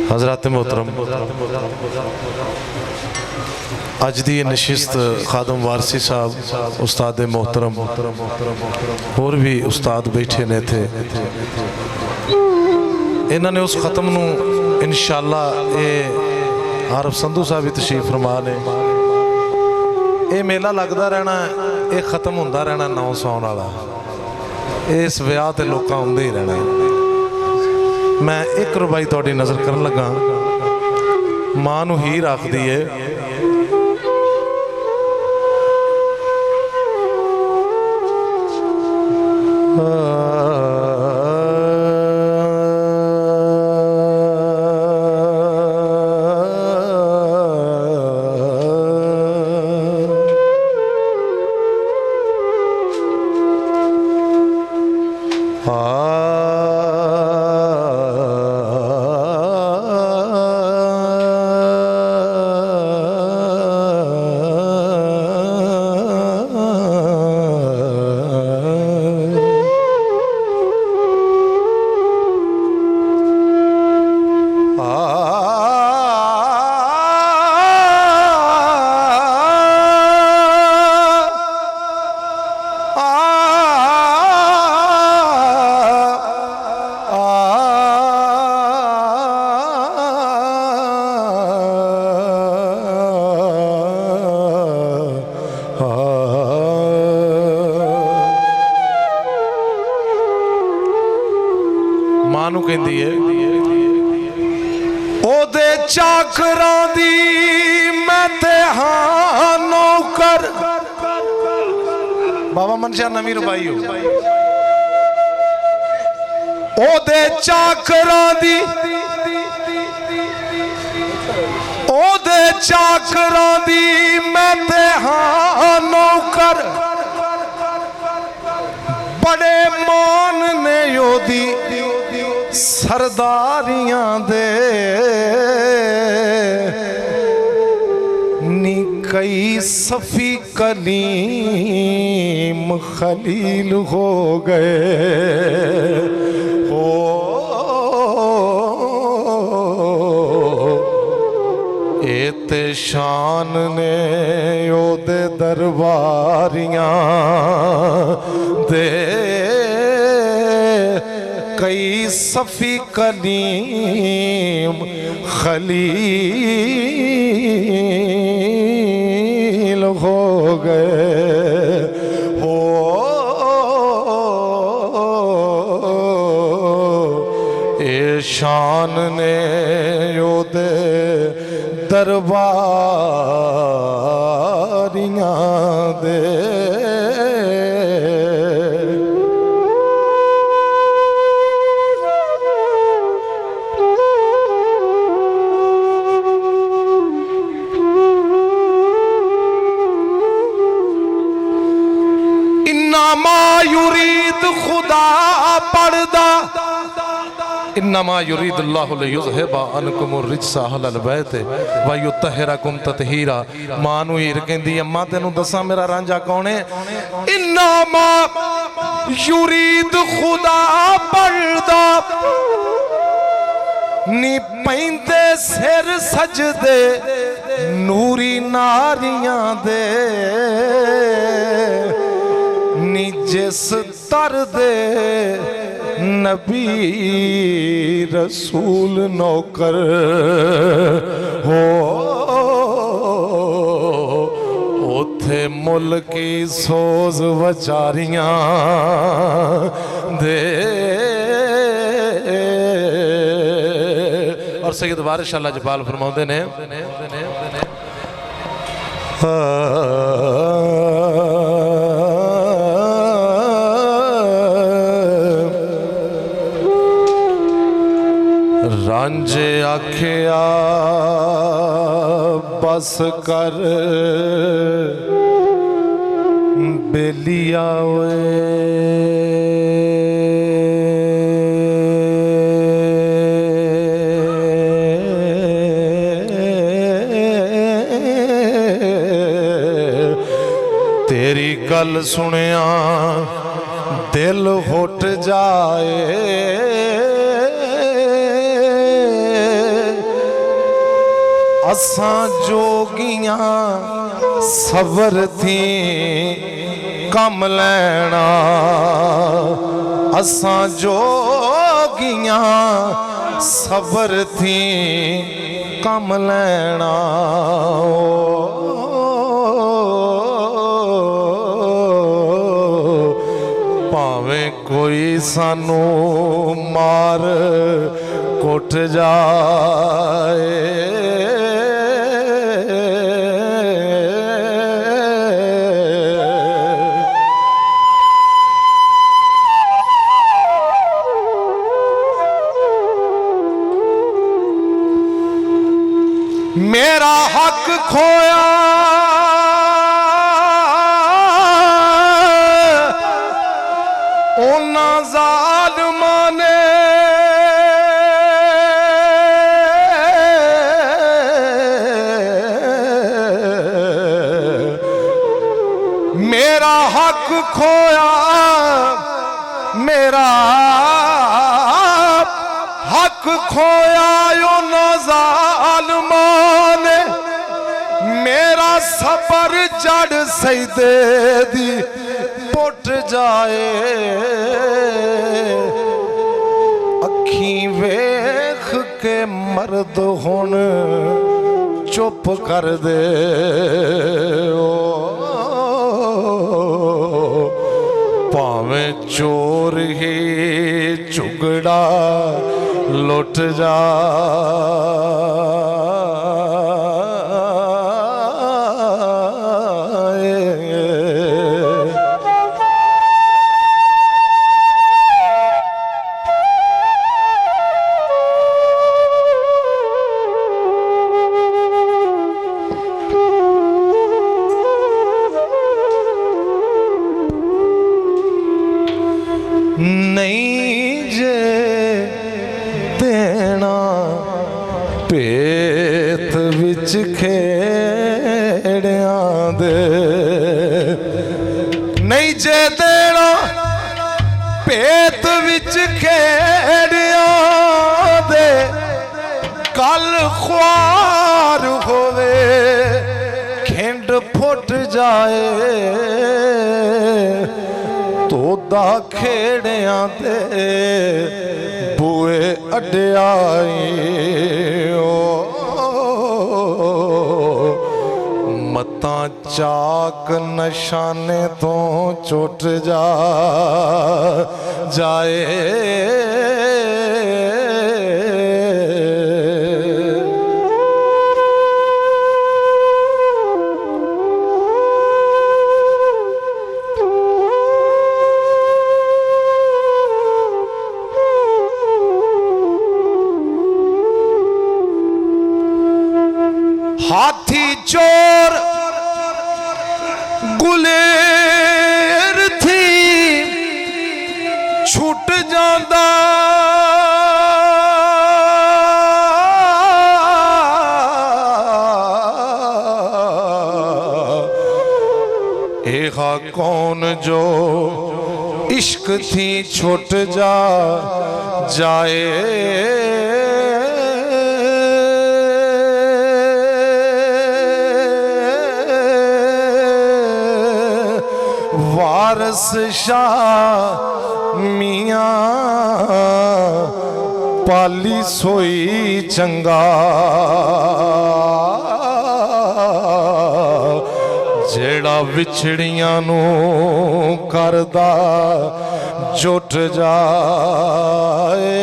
हज़रात मोहतरम अज दी नशिस्त खादम वारसी साहब उस्ताद मोहतरम होर भी उस्ताद बैठे ने थे। इन्होंने उस खत्म नूं इंशाअल्लाह ये आरफ संधू साहब भी तशरीफ फरमा ने। ये मेला लगता रहना, ये खत्म होंदा रहना 9 सौन वाला। इस विआह ते लोग आउंदे ही रहना। मैं एक रुबाई तुहाडी नज़र करन लगा। मां नूं हीर आखदी है, मां नूं कहंदी है ओदे चाकरां दी मैं ते हां नौकर। बाबा मनशा नवीं रुबाई हो। ओदे चाकरां दी ओदे चाकरां दी मैं ते हां नौकर। बड़े मान ने ओदी सरदारियां दे नी कई सफी कलीम खलील हो गए हो। एते शान ने ओदे दरबारियां दे कई सफी कलीम खलील हो गए हो। ए शान ने ओदे दरबारियां दे इन्नमा युरीद खुदा पढ़दा इन्नमा युरीदुल्लाहु लियुज़हिबा अन्कुम रिज्सा अहलल बैत व युत्तहिरकुम तत्हीरा। मां नूं हीर कहंदी अम्मा तेनू दसां मेरा रांझा कौन है। इन्नमा युरीद खुदा पढ़दा नी पैंदे सिर सजदे नूरी नारियां दे नी जिस तर दे नबी रसूल नौकर हो। उथे मुल की सोज वचारियां दे। और सैयद वारिस शाह लजपाल फरमाते ने रांझे आखिया बस कर बेलिया तेरी गल सुनिया दिल हुट जाए असां जोगियां सबर थी कम लैना, असां जोगियां सबर थी कम लैना। भावें कोई सानू मार कुट जाए, मेरा हक खोया ओना ज़ालिमां ने, मेरा हक खोया, मेरा हक खोया ओना ज़ालिमां ने, मेरा सबर जड़ सजदे दी पुट जाए। अखीं वेख के मर्द हुण चुप कर दे, भावें चोर ही झुगड़ा लुट जा। नहीं जे देना भेत विच खेड़ियां दे, नहीं जे देना भेत विच खेड़ियां दे, कल ख्वार होवे खिंड फुट जाए। तोदा खेड़ियां ते बुए अड्याई, मतां चाक नशाने तो चुट जाए। हाथी चोर गुलेर थी छुट जांदा, एहा कौन जो इश्क थी छुट जाए। वारस शाह मियां पाली सोई चंगा, जेड़ा विछड़ियां नू करदा जुट जाए।